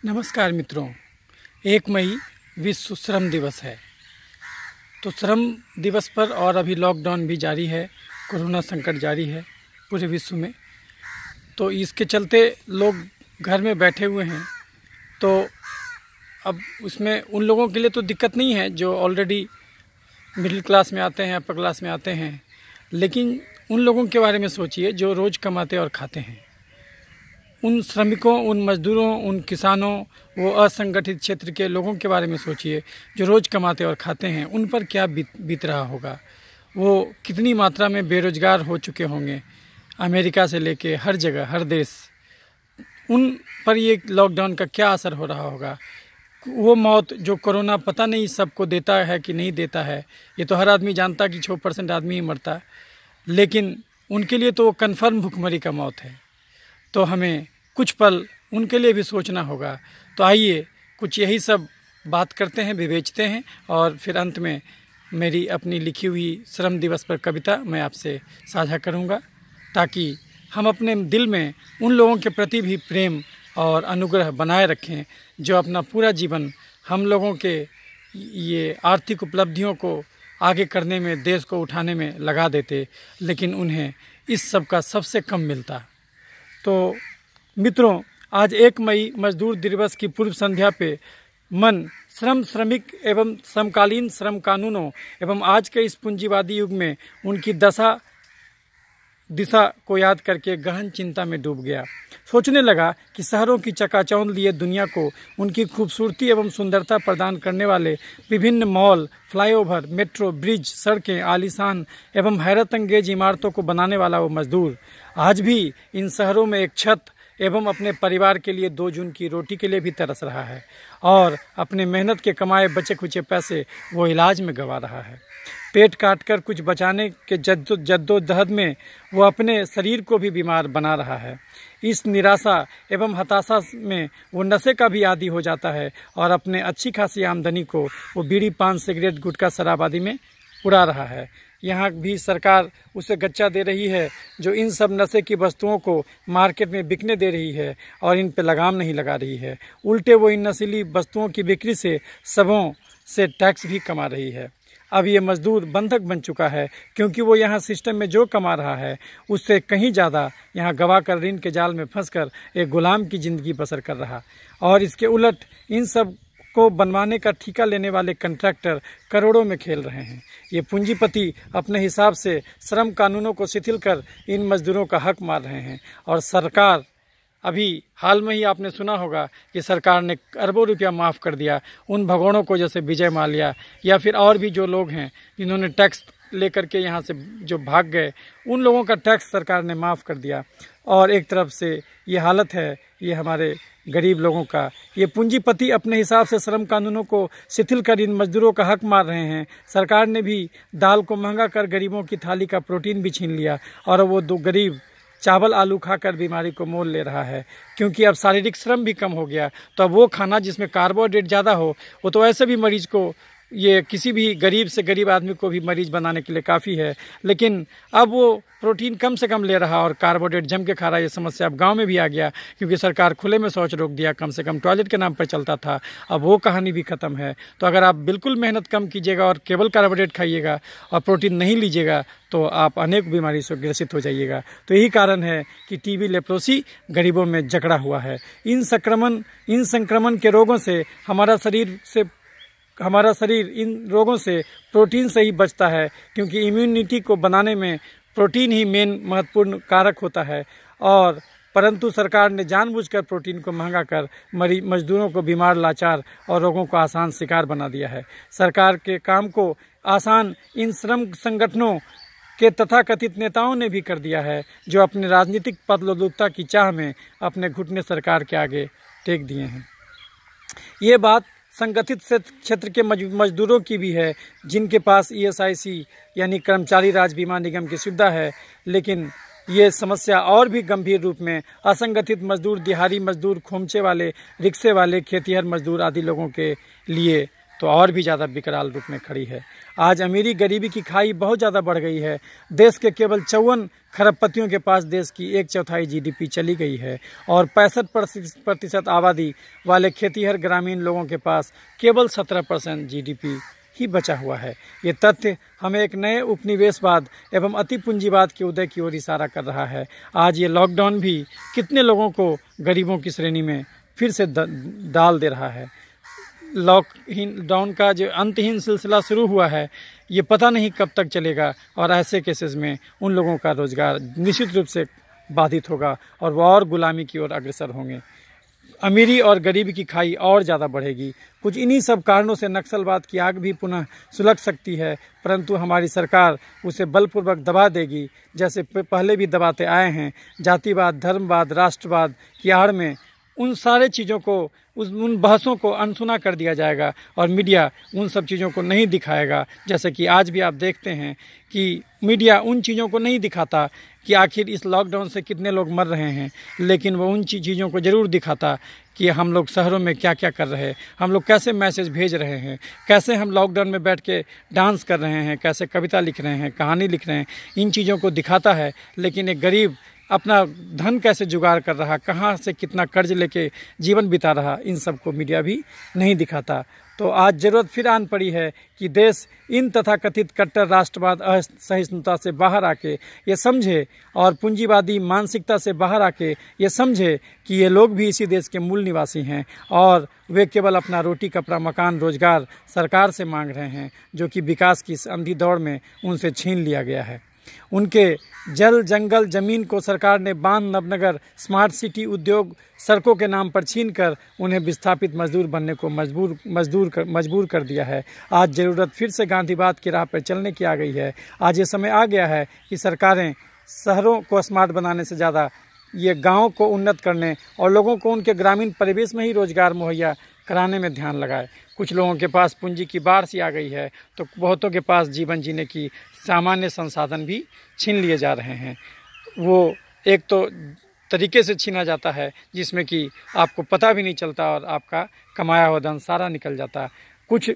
नमस्कार मित्रों, 1 मई विश्व श्रम दिवस है। तो श्रम दिवस पर और अभी लॉकडाउन भी जारी है, कोरोना संकट जारी है पूरे विश्व में। तो इसके चलते लोग घर में बैठे हुए हैं। तो अब उसमें उन लोगों के लिए तो दिक्कत नहीं है जो ऑलरेडी मिडिल क्लास में आते हैं, अपर क्लास में आते हैं, लेकिन उन लोगों के बारे में सोचिए जो रोज़ कमाते और खाते हैं। उन श्रमिकों, उन मज़दूरों, उन किसानों, वो असंगठित क्षेत्र के लोगों के बारे में सोचिए जो रोज़ कमाते और खाते हैं। उन पर क्या बीत रहा होगा, वो कितनी मात्रा में बेरोज़गार हो चुके होंगे। अमेरिका से लेके हर जगह, हर देश, उन पर ये लॉकडाउन का क्या असर हो रहा होगा। वो मौत जो कोरोना पता नहीं सबको देता है कि नहीं देता है, ये तो हर आदमी जानता कि 6% आदमी ही मरता है, लेकिन उनके लिए तो वो कन्फर्म भुखमरी का मौत है। तो हमें कुछ पल उनके लिए भी सोचना होगा। तो आइए कुछ यही सब बात करते हैं, विवेचते हैं, और फिर अंत में मेरी अपनी लिखी हुई श्रम दिवस पर कविता मैं आपसे साझा करूंगा, ताकि हम अपने दिल में उन लोगों के प्रति भी प्रेम और अनुग्रह बनाए रखें जो अपना पूरा जीवन हम लोगों के ये आर्थिक उपलब्धियों को आगे करने में, देश को उठाने में लगा देते, लेकिन उन्हें इस सब का सबसे कम मिलता। तो मित्रों, आज 1 मई मजदूर दिवस की पूर्व संध्या पे मन श्रमिक एवं समकालीन श्रम कानूनों एवं आज के इस पूंजीवादी युग में उनकी दिशा को याद करके गहन चिंता में डूब गया। सोचने लगा कि शहरों की चकाचौंध लिए दुनिया को उनकी खूबसूरती एवं सुंदरता प्रदान करने वाले विभिन्न मॉल, फ्लाईओवर, मेट्रो, ब्रिज, सड़कें, आलीशान एवं हैरत अंगेज इमारतों को बनाने वाला वो मजदूर आज भी इन शहरों में एक छत एवं अपने परिवार के लिए 2 जून की रोटी के लिए भी तरस रहा है, और अपने मेहनत के कमाए बचे खुचे पैसे वो इलाज में गंवा रहा है। पेट काटकर कुछ बचाने के जद्दोजहद में वो अपने शरीर को भी बीमार बना रहा है। इस निराशा एवं हताशा में वो नशे का भी आदी हो जाता है और अपने अच्छी खासी आमदनी को वो बीड़ी, पान, सिगरेट, गुटखा, शराब आदि में उड़ा रहा है। यहाँ भी सरकार उसे गच्चा दे रही है जो इन सब नशे की वस्तुओं को मार्केट में बिकने दे रही है और इन पर लगाम नहीं लगा रही है। उल्टे वो इन नशीली वस्तुओं की बिक्री से सबों से टैक्स भी कमा रही है। अब ये मजदूर बंधक बन चुका है, क्योंकि वो यहाँ सिस्टम में जो कमा रहा है उससे कहीं ज़्यादा यहाँ गवा कर ऋण के जाल में फंसकर एक गुलाम की ज़िंदगी बसर कर रहा। और इसके उलट इन सब को बनवाने का ठेका लेने वाले कॉन्ट्रैक्टर करोड़ों में खेल रहे हैं। ये पूंजीपति अपने हिसाब से श्रम कानूनों को शिथिल कर इन मजदूरों का हक मार रहे हैं। और सरकार, अभी हाल में ही आपने सुना होगा कि सरकार ने अरबों रुपया माफ़ कर दिया उन भगोड़ों को, जैसे विजय माल्या या फिर और भी जो लोग हैं जिन्होंने टैक्स लेकर के यहाँ से जो भाग गए, उन लोगों का टैक्स सरकार ने माफ़ कर दिया। और एक तरफ से ये हालत है ये हमारे गरीब लोगों का। ये पूंजीपति अपने हिसाब से श्रम कानूनों को शिथिल कर इन मजदूरों का हक मार रहे हैं। सरकार ने भी दाल को महंगा कर गरीबों की थाली का प्रोटीन भी छीन लिया, और वो 2 गरीब चावल आलू खाकर बीमारी को मोल ले रहा है। क्योंकि अब शारीरिक श्रम भी कम हो गया, तो अब वो खाना जिसमें कार्बोहाइड्रेट ज़्यादा हो वो तो ऐसे भी मरीज को, ये किसी भी गरीब से गरीब आदमी को भी मरीज बनाने के लिए काफ़ी है, लेकिन अब वो प्रोटीन कम से कम ले रहा और कार्बोहाइड्रेट जम के खा रहा। ये समस्या अब गांव में भी आ गया, क्योंकि सरकार खुले में शौच रोक दिया, कम से कम टॉयलेट के नाम पर चलता था, अब वो कहानी भी ख़त्म है। तो अगर आप बिल्कुल मेहनत कम कीजिएगा और केवल कार्बोहाइड्रेट खाइएगा और प्रोटीन नहीं लीजिएगा तो आप अनेक बीमारी से ग्रसित हो जाइएगा। तो यही कारण है कि टीबी, लेप्रोसी गरीबों में जकड़ा हुआ है। इन संक्रमण के रोगों से हमारा शरीर इन रोगों से प्रोटीन से ही बचता है, क्योंकि इम्यूनिटी को बनाने में प्रोटीन ही मेन महत्वपूर्ण कारक होता है। और परंतु सरकार ने जानबूझकर प्रोटीन को महंगा कर मजदूरों को बीमार, लाचार और रोगों का आसान शिकार बना दिया है। सरकार के काम को आसान इन श्रम संगठनों के तथाकथित नेताओं ने भी कर दिया है, जो अपने राजनीतिक पदलोलुपता की चाह में अपने घुटने सरकार के आगे टेक दिए हैं। ये बात संगठित क्षेत्र के मजदूरों की भी है, जिनके पास ESIC यानी कर्मचारी राज्य बीमा निगम की सुविधा है। लेकिन ये समस्या और भी गंभीर रूप में असंगठित मजदूर, दिहाड़ी मजदूर, खोमचे वाले, रिक्शे वाले, खेतिहर मजदूर आदि लोगों के लिए तो और भी ज़्यादा विकराल रूप में खड़ी है। आज अमीरी गरीबी की खाई बहुत ज़्यादा बढ़ गई है। देश के केवल 54 खरबपतियों के पास देश की 1/4 GDP चली गई है और 65% आबादी वाले खेतीहर ग्रामीण लोगों के पास केवल 17% GDP ही बचा हुआ है। ये तथ्य हमें एक नए उपनिवेशवाद एवं अति पूंजीवाद के उदय की ओर इशारा कर रहा है। आज ये लॉकडाउन भी कितने लोगों को गरीबों की श्रेणी में फिर से डाल दे रहा है। लॉकडाउन का जो अंतहीन सिलसिला शुरू हुआ है, ये पता नहीं कब तक चलेगा और ऐसे केसेस में उन लोगों का रोजगार निश्चित रूप से बाधित होगा और वह और गुलामी की ओर अग्रसर होंगे। अमीरी और गरीबी की खाई और ज़्यादा बढ़ेगी। कुछ इन्हीं सब कारणों से नक्सलवाद की आग भी पुनः सुलग सकती है, परंतु हमारी सरकार उसे बलपूर्वक दबा देगी, जैसे पहले भी दबाते आए हैं। जातिवाद, धर्मवाद, राष्ट्रवाद की आड़ में उन सारे चीज़ों को, उन बहसों को अनसुना कर दिया जाएगा और मीडिया उन सब चीज़ों को नहीं दिखाएगा। जैसे कि आज भी आप देखते हैं कि मीडिया उन चीज़ों को नहीं दिखाता कि आखिर इस लॉकडाउन से कितने लोग मर रहे हैं, लेकिन वो उन चीज़ों को ज़रूर दिखाता कि हम लोग शहरों में क्या क्या कर रहे हैं, हम लोग कैसे मैसेज भेज रहे हैं, कैसे हम लॉकडाउन में बैठ के डांस कर रहे हैं, कैसे कविता लिख रहे हैं, कहानी लिख रहे हैं। इन चीज़ों को दिखाता है, लेकिन एक गरीब अपना धन कैसे जुगाड़ कर रहा, कहाँ से कितना कर्ज लेके जीवन बिता रहा, इन सब को मीडिया भी नहीं दिखाता। तो आज ज़रूरत फिर आन पड़ी है कि देश इन तथाकथित कट्टर राष्ट्रवाद, असहिष्णुता से बाहर आके ये समझे और पूंजीवादी मानसिकता से बाहर आके ये समझे कि ये लोग भी इसी देश के मूल निवासी हैं और वे केवल अपना रोटी कपड़ा मकान रोजगार सरकार से मांग रहे हैं, जो कि विकास की इस अंधी दौड़ में उनसे छीन लिया गया है। उनके जल जंगल जमीन को सरकार ने बांध, नवनगर, स्मार्ट सिटी, उद्योग, सड़कों के नाम पर छीनकर उन्हें विस्थापित मजदूर बनने को मजबूर कर दिया है। आज ज़रूरत फिर से गांधीवाद की राह पर चलने की आ गई है। आज ये समय आ गया है कि सरकारें शहरों को स्मार्ट बनाने से ज़्यादा ये गाँव को उन्नत करने और लोगों को उनके ग्रामीण परिवेश में ही रोजगार मुहैया कराने में ध्यान लगाए। कुछ लोगों के पास पूंजी की बाढ़ सी आ गई है, तो बहुतों के पास जीवन जीने की सामान्य संसाधन भी छीन लिए जा रहे हैं। वो एक तो तरीके से छीना जाता है जिसमें कि आपको पता भी नहीं चलता और आपका कमाया हुआ धन सारा निकल जाता। कुछ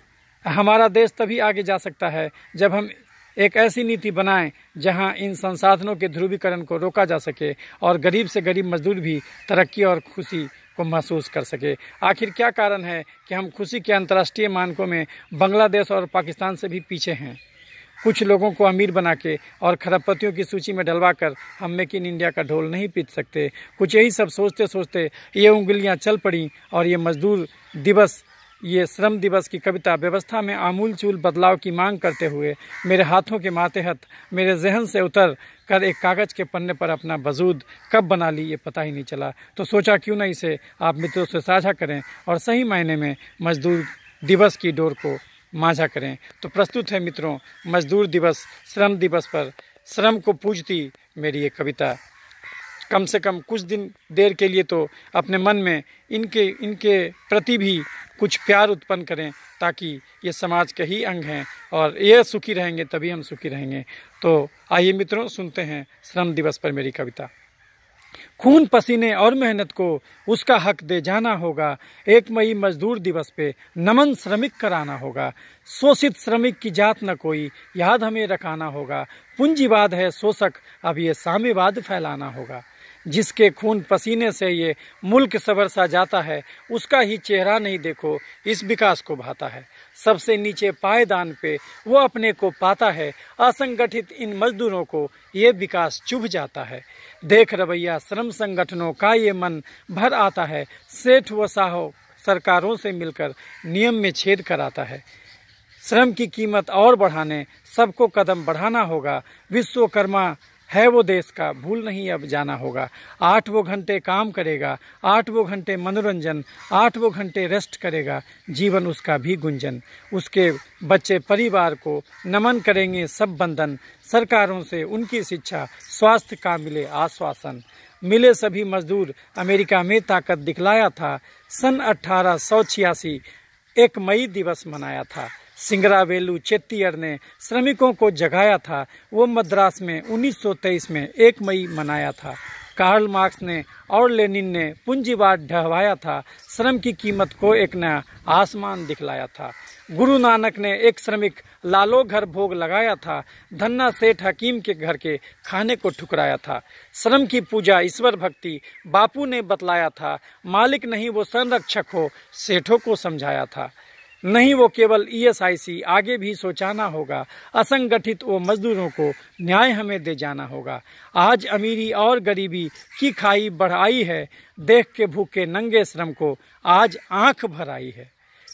हमारा देश तभी आगे जा सकता है जब हम एक ऐसी नीति बनाएं जहां इन संसाधनों के ध्रुवीकरण को रोका जा सके और गरीब से गरीब मजदूर भी तरक्की और खुशी को महसूस कर सके। आखिर क्या कारण है कि हम खुशी के अंतर्राष्ट्रीय मानकों में बांग्लादेश और पाकिस्तान से भी पीछे हैं? कुछ लोगों को अमीर बना के और खरबपतियों की सूची में डलवा कर हम मेक इन इंडिया का ढोल नहीं पीट सकते। कुछ यही सब सोचते सोचते ये उंगलियां चल पड़ी और ये मजदूर दिवस, ये श्रम दिवस की कविता व्यवस्था में आमूलचूल बदलाव की मांग करते हुए मेरे हाथों के मातहत मेरे जहन से उतर कर एक कागज़ के पन्ने पर अपना वजूद कब बना ली ये पता ही नहीं चला। तो सोचा क्यों ना इसे आप मित्रों से साझा करें और सही मायने में मजदूर दिवस की डोर को मांझा करें। तो प्रस्तुत है मित्रों मजदूर दिवस, श्रम दिवस पर श्रम को पूजती मेरी ये कविता। कम से कम कुछ दिन देर के लिए तो अपने मन में इनके प्रति भी कुछ प्यार उत्पन्न करें, ताकि ये समाज के ही अंग हैं और ये सुखी रहेंगे तभी हम सुखी रहेंगे। तो आइए मित्रों सुनते हैं श्रम दिवस पर मेरी कविता। खून पसीने और मेहनत को उसका हक दे जाना होगा। 1 मई मजदूर दिवस पे नमन श्रमिक कराना होगा। शोषित श्रमिक की जात न कोई याद हमें रखाना होगा। पूंजीवाद है शोषक, अब ये साम्यवाद फैलाना होगा। जिसके खून पसीने से ये मुल्क सवर सा जाता है, उसका ही चेहरा नहीं देखो इस विकास को भाता है। सबसे नीचे पायदान पे वो अपने को पाता है, असंगठित इन मजदूरों को ये विकास चुभ जाता है। देख रवैया श्रम संगठनों का ये मन भर आता है। सेठ व साहो सरकारों से मिलकर नियम में छेद कराता है। श्रम की कीमत और बढ़ाने सबको कदम बढ़ाना होगा। विश्वकर्मा है वो देश का, भूल नहीं अब जाना होगा। 8 वो घंटे काम करेगा, 8 वो घंटे मनोरंजन, 8 वो घंटे रेस्ट करेगा। जीवन उसका भी गुंजन, उसके बच्चे परिवार को नमन करेंगे सब बंधन। सरकारों से उनकी शिक्षा, स्वास्थ्य का मिले आश्वासन। मिले सभी मजदूर अमेरिका में ताकत दिखलाया था। सन 1886 1 मई दिवस मनाया था। सिंगरावेलु चेत्तियर ने श्रमिकों को जगाया था। वो मद्रास में 1923 में 1 मई मनाया था। कार्ल मार्क्स ने और लेनिन ने पूंजीवाद ढहवाया था। श्रम की कीमत को एक नया आसमान दिखलाया था। गुरु नानक ने एक श्रमिक लालो घर भोग लगाया था, धन्ना सेठ हकीम के घर के खाने को ठुकराया था। श्रम की पूजा ईश्वर भक्ति बापू ने बतलाया था, मालिक नहीं वो संरक्षक हो सेठों को समझाया था। नहीं वो केवल ESIC आगे भी सोचाना होगा, असंगठित वो मजदूरों को न्याय हमें दे जाना होगा। आज अमीरी और गरीबी की खाई बढ़ाई है, देख के भूखे नंगे श्रम को आज आंख भर आई है।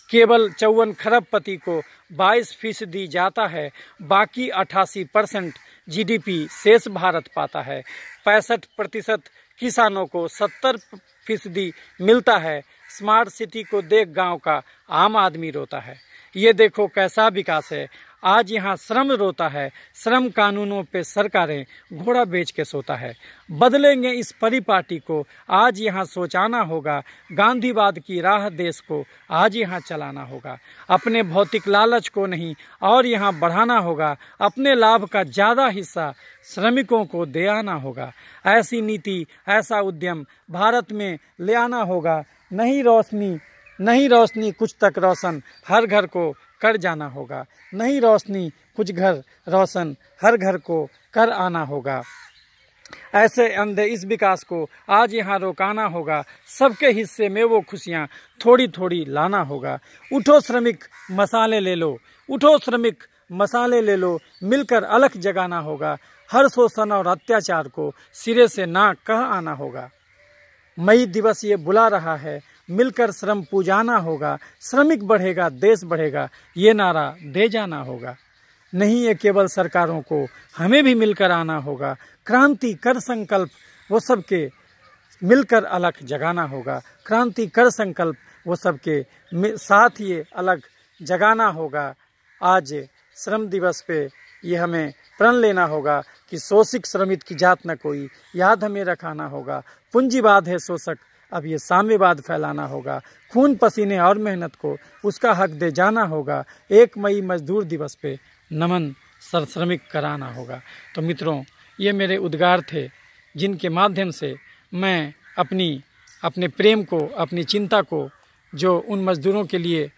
केवल 54 खरबपति को 22% जाता है, बाकी 88% GDP शेष भारत पाता है। 65% किसानों को 70% मिलता है। स्मार्ट सिटी को देख गांव का आम आदमी रोता है। ये देखो कैसा विकास है, आज यहाँ श्रम रोता है। श्रम कानूनों पे सरकारें घोड़ा बेच के सोता है। बदलेंगे इस परिपाटी को आज यहाँ सोचाना होगा, गांधीवाद की राह देश को आज यहाँ चलाना होगा। अपने भौतिक लालच को नहीं और यहाँ बढ़ाना होगा, अपने लाभ का ज़्यादा हिस्सा श्रमिकों को दे आना होगा। ऐसी नीति ऐसा उद्यम भारत में ले आना होगा। नहीं रोशनी कुछ तक रोशन हर घर को कर जाना होगा। नहीं रोशनी कुछ घर रोशन हर घर को कर आना होगा। ऐसे अंधे इस विकास को आज यहाँ रोकाना होगा। सबके हिस्से में वो खुशियाँ थोड़ी थोड़ी लाना होगा। उठो श्रमिक मसाले ले लो, उठो श्रमिक मसाले ले लो, मिलकर अलख जगाना होगा। हर शोषण और अत्याचार को सिरे से ना कह आना होगा। मई दिवस ये बुला रहा है, मिलकर श्रम पूजाना होगा। श्रमिक बढ़ेगा देश बढ़ेगा, ये नारा दे जाना होगा। नहीं ये केवल सरकारों को, हमें भी मिलकर आना होगा। क्रांति कर संकल्प वो सबके मिलकर अलग जगाना होगा। क्रांति कर संकल्प वो सबके साथ ये अलग जगाना होगा। आज श्रम दिवस पे ये हमें प्रण लेना होगा कि शोषित श्रमिक की जात न कोई, याद हमें रखाना होगा। पूंजीवाद है शोषक, अब ये साम्यवाद फैलाना होगा। खून पसीने और मेहनत को उसका हक दे जाना होगा। 1 मई मजदूर दिवस पे नमन श्रमिक कराना होगा। तो मित्रों, ये मेरे उद्गार थे जिनके माध्यम से मैं अपने प्रेम को, अपनी चिंता को, जो उन मजदूरों के लिए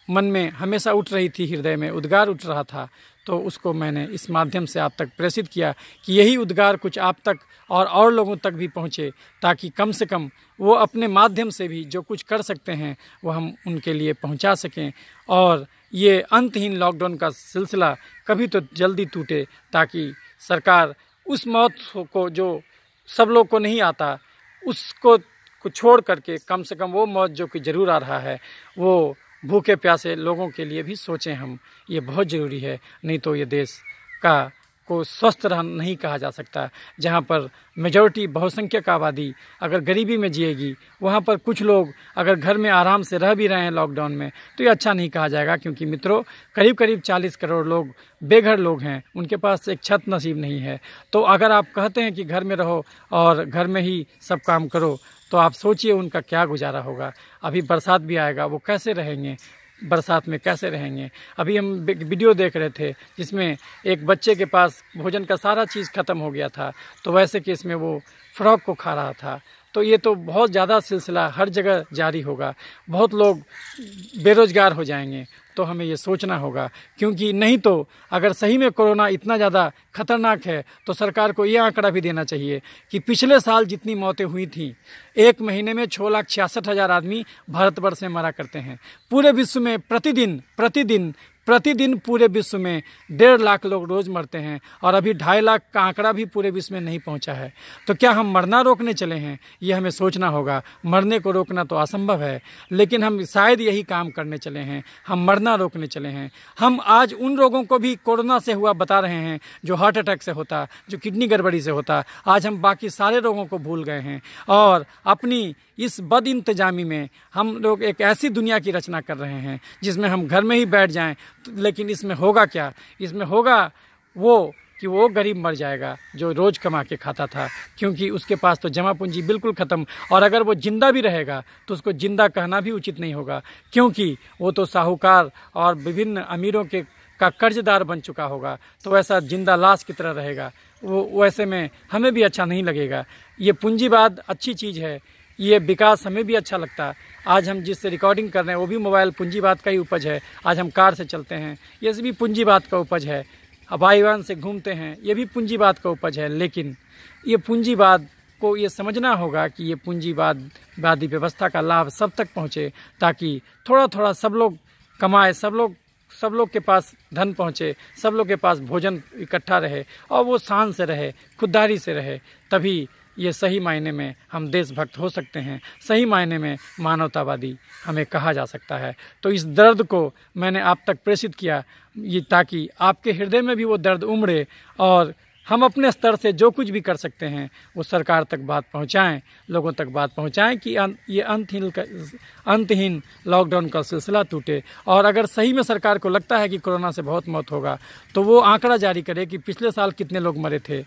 मन में हमेशा उठ रही थी, हृदय में उद्गार उठ रहा था, तो उसको मैंने इस माध्यम से आप तक प्रेषित किया कि यही उद्गार कुछ आप तक और लोगों तक भी पहुँचे, ताकि कम से कम वो अपने माध्यम से भी जो कुछ कर सकते हैं वो हम उनके लिए पहुँचा सकें। और ये अंतहीन लॉकडाउन का सिलसिला कभी तो जल्दी टूटे, ताकि सरकार उस मौत को जो सब लोग को नहीं आता उसको छोड़ करके कम से कम वो मौत जो कि ज़रूर आ रहा है वो भूखे प्यासे लोगों के लिए भी सोचें हम। ये बहुत ज़रूरी है, नहीं तो ये देश को स्वस्थ रह नहीं कहा जा सकता। जहाँ पर मेजॉरिटी बहुसंख्यक आबादी अगर गरीबी में जिएगी, वहाँ पर कुछ लोग अगर घर में आराम से रह भी रहे हैं लॉकडाउन में, तो ये अच्छा नहीं कहा जाएगा। क्योंकि मित्रों, करीब 40 करोड़ लोग बेघर लोग हैं, उनके पास एक छत नसीब नहीं है। तो अगर आप कहते हैं कि घर में रहो और घर में ही सब काम करो, तो आप सोचिए उनका क्या गुजारा होगा। अभी बरसात भी आएगा, वो कैसे रहेंगे, बरसात में कैसे रहेंगे। अभी हम वीडियो देख रहे थे जिसमें एक बच्चे के पास भोजन का सारा चीज़ ख़त्म हो गया था, तो वैसे केस में वो फ्रॉक को खा रहा था। तो ये तो बहुत ज़्यादा सिलसिला हर जगह जारी होगा, बहुत लोग बेरोजगार हो जाएंगे। तो हमें ये सोचना होगा, क्योंकि नहीं तो अगर सही में कोरोना इतना ज़्यादा खतरनाक है तो सरकार को ये आंकड़ा भी देना चाहिए कि पिछले साल जितनी मौतें हुई थी, 1 महीने में 6,66,000 आदमी भारतवर्ष में मरा करते हैं। पूरे विश्व में प्रतिदिन पूरे विश्व में 1.5 लाख लोग रोज़ मरते हैं, और अभी 2.5 लाख का आंकड़ा भी पूरे विश्व में नहीं पहुंचा है। तो क्या हम मरना रोकने चले हैं? ये हमें सोचना होगा। मरने को रोकना तो असंभव है, लेकिन हम शायद यही काम करने चले हैं, हम मरना रोकने चले हैं। हम आज उन रोगों को भी कोरोना से हुआ बता रहे हैं जो हार्ट अटैक से होता, जो किडनी गड़बड़ी से होता। आज हम बाकी सारे रोगों को भूल गए हैं, और अपनी इस बद इंतजामी में हम लोग एक ऐसी दुनिया की रचना कर रहे हैं जिसमें हम घर में ही बैठ जाएं। लेकिन इसमें होगा क्या? इसमें होगा कि वो गरीब मर जाएगा जो रोज़ कमा के खाता था, क्योंकि उसके पास तो जमा पूंजी बिल्कुल ख़त्म। और अगर वो जिंदा भी रहेगा तो उसको जिंदा कहना भी उचित नहीं होगा, क्योंकि वो तो साहूकार और विभिन्न अमीरों का कर्जदार बन चुका होगा। तो वैसा जिंदा लाश की तरह रहेगा वो, वैसे में हमें भी अच्छा नहीं लगेगा। ये पूंजीवाद अच्छी चीज़ है, ये विकास हमें भी अच्छा लगता है। आज हम जिससे रिकॉर्डिंग कर रहे हैं वो भी मोबाइल पूंजीवाद का ही उपज है। आज हम कार से चलते हैं, ये भी पूंजीवाद का उपज है। अब वाहन से घूमते हैं, ये भी पूंजीवाद का उपज है। लेकिन ये पूंजीवाद को ये समझना होगा कि ये पूंजीवादी व्यवस्था का लाभ सब तक पहुँचे, ताकि थोड़ा थोड़ा सब लोग कमाए, सब लोग के पास धन पहुँचे, सब लोग के पास भोजन इकट्ठा रहे और वो शान से रहे, खुददारी से रहे। तभी ये सही मायने में हम देशभक्त हो सकते हैं, सही मायने में मानवतावादी हमें कहा जा सकता है। तो इस दर्द को मैंने आप तक प्रेषित किया, ये ताकि आपके हृदय में भी वो दर्द उमड़े और हम अपने स्तर से जो कुछ भी कर सकते हैं वो सरकार तक बात पहुंचाएं, लोगों तक बात पहुंचाएं कि ये अंतहीन लॉकडाउन का सिलसिला टूटे। और अगर सही में सरकार को लगता है कि कोरोना से बहुत मौत होगा तो वो आंकड़ा जारी करे कि पिछले साल कितने लोग मरे थे,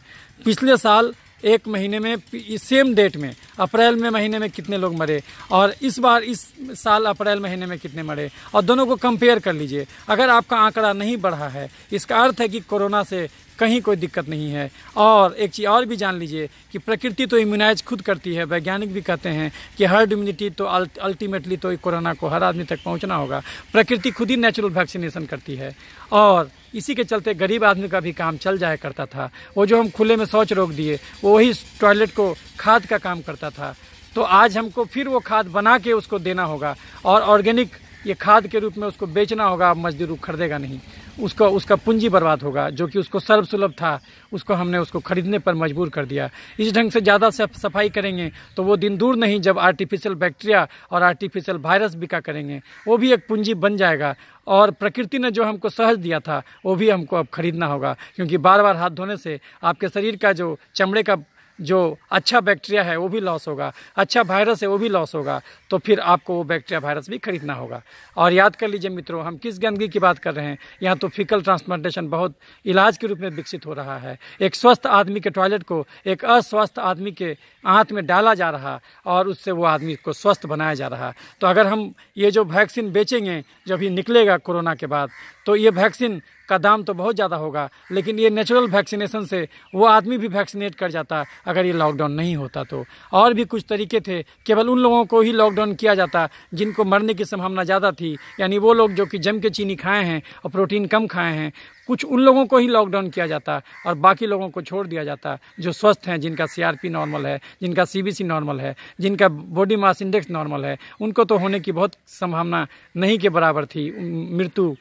पिछले साल एक महीने में सेम डेट में अप्रैल में महीने में कितने लोग मरे और इस बार इस साल अप्रैल महीने में कितने मरे, और दोनों को कंपेयर कर लीजिए। अगर आपका आंकड़ा नहीं बढ़ा है इसका अर्थ है कि कोरोना से कहीं कोई दिक्कत नहीं है। और एक चीज़ और भी जान लीजिए कि प्रकृति तो इम्यूनाइज खुद करती है। वैज्ञानिक भी कहते हैं कि हर्ड इम्यूनिटी तो अल्टीमेटली तो कोरोना को हर आदमी तक पहुंचना होगा। प्रकृति खुद ही नेचुरल वैक्सीनेशन करती है और इसी के चलते गरीब आदमी का भी काम चल जाया करता था। वो जो हम खुले में शौच रोक दिए वो वही टॉयलेट को खाद का काम करता था। तो आज हमको फिर वो खाद बना के उसको देना होगा और ऑर्गेनिक ये खाद के रूप में उसको बेचना होगा। मजदूर खरीदेगा नहीं, उसका पूंजी बर्बाद होगा। जो कि उसको सर्वसुलभ था उसको हमने उसको खरीदने पर मजबूर कर दिया। इस ढंग से ज़्यादा सफाई करेंगे तो वो दिन दूर नहीं जब आर्टिफिशियल बैक्टीरिया और आर्टिफिशियल वायरस बिका करेंगे, वो भी एक पूंजी बन जाएगा। और प्रकृति ने जो हमको सहज दिया था वो भी हमको अब खरीदना होगा, क्योंकि बार बार हाथ धोने से आपके शरीर का जो चमड़े का जो अच्छा बैक्टीरिया है वो भी लॉस होगा, अच्छा वायरस है वो भी लॉस होगा। तो फिर आपको वो बैक्टीरिया वायरस भी खरीदना होगा। और याद कर लीजिए मित्रों, हम किस गंदगी की बात कर रहे हैं। यहाँ तो फीकल ट्रांसप्लांटेशन बहुत इलाज के रूप में विकसित हो रहा है। एक स्वस्थ आदमी के टॉयलेट को एक अस्वस्थ आदमी के आंत में डाला जा रहा और उससे वो आदमी को स्वस्थ बनाया जा रहा। तो अगर हम ये जो वैक्सीन बेचेंगे जो अभी निकलेगा कोरोना के बाद, तो ये वैक्सीन का दाम तो बहुत ज़्यादा होगा, लेकिन ये नेचुरल वैक्सीनेशन से वो आदमी भी वैक्सीनेट कर जाता अगर ये लॉकडाउन नहीं होता तो। और भी कुछ तरीके थे, केवल उन लोगों को ही लॉकडाउन किया जाता जिनको मरने की संभावना ज़्यादा थी, यानी वो लोग जो कि जम के चीनी खाए हैं और प्रोटीन कम खाए हैं, कुछ उन लोगों को ही लॉकडाउन किया जाता और बाकी लोगों को छोड़ दिया जाता जो स्वस्थ हैं, जिनका CRP नॉर्मल है, जिनका CBC नॉर्मल है, जिनका बॉडी मास इंडेक्स नॉर्मल है। उनको तो होने की बहुत संभावना नहीं के बराबर थी, मृत्यु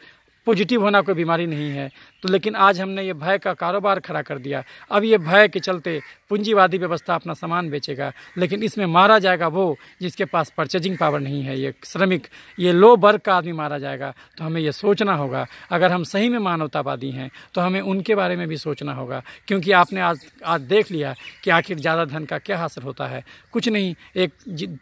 पॉजिटिव होना कोई बीमारी नहीं है। तो लेकिन आज हमने ये भय का कारोबार खड़ा कर दिया। अब ये भय के चलते पूंजीवादी व्यवस्था अपना सामान बेचेगा, लेकिन इसमें मारा जाएगा वो जिसके पास परचेजिंग पावर नहीं है। ये श्रमिक, ये लो वर्ग का आदमी मारा जाएगा। तो हमें ये सोचना होगा, अगर हम सही में मानवतावादी हैं तो हमें उनके बारे में भी सोचना होगा। क्योंकि आपने आज देख लिया कि आखिर ज़्यादा धन का क्या हासिल होता है। कुछ नहीं, एक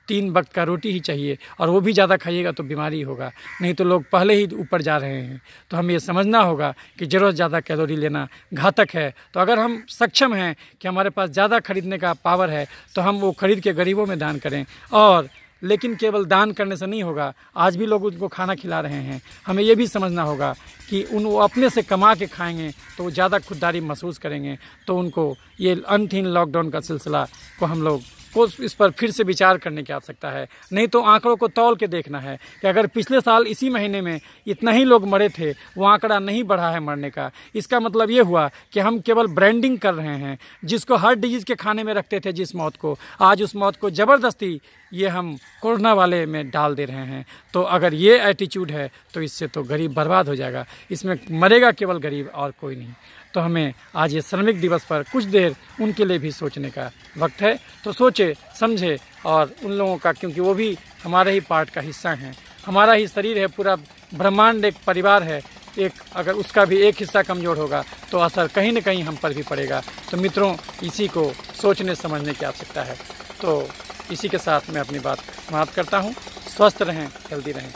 3 वक्त का रोटी ही चाहिए और वो भी ज़्यादा खाइएगा तो बीमारी होगा, नहीं तो लोग पहले ही ऊपर जा रहे हैं। तो हमें ये समझना होगा कि ज़रूरत ज़्यादा कैलोरी लेना घातक है। तो अगर हम सक्षम हैं कि हमारे पास ज़्यादा खरीदने का पावर है तो हम वो खरीद के गरीबों में दान करें। और लेकिन केवल दान करने से नहीं होगा, आज भी लोग उनको खाना खिला रहे हैं। हमें ये भी समझना होगा कि वो अपने से कमा के खाएंगे तो वो ज़्यादा खुददारी महसूस करेंगे। तो उनको ये अंतहीन लॉकडाउन का सिलसिला को हम लोग को इस पर फिर से विचार करने की आवश्यकता है। नहीं तो आंकड़ों को तौल के देखना है कि अगर पिछले साल इसी महीने में इतना ही लोग मरे थे, वो आंकड़ा नहीं बढ़ा है मरने का, इसका मतलब ये हुआ कि हम केवल ब्रांडिंग कर रहे हैं। जिसको हार्ट डिजीज़ के खाने में रखते थे जिस मौत को, आज उस मौत को ज़बरदस्ती ये हम कोरोना वाले में डाल दे रहे हैं। तो अगर ये एटीट्यूड है तो इससे तो गरीब बर्बाद हो जाएगा, इसमें मरेगा केवल गरीब और कोई नहीं। तो हमें आज ये श्रमिक दिवस पर कुछ देर उनके लिए भी सोचने का वक्त है। तो सोचे समझे और उन लोगों का, क्योंकि वो भी हमारे ही पार्ट का हिस्सा हैं, हमारा ही शरीर है, पूरा ब्रह्मांड एक परिवार है। एक अगर उसका भी एक हिस्सा कमज़ोर होगा तो असर कहीं न कहीं हम पर भी पड़ेगा। तो मित्रों, इसी को सोचने समझने की आवश्यकता है। तो इसी के साथ मैं अपनी बात समाप्त करता हूँ। स्वस्थ रहें, हेल्दी रहें।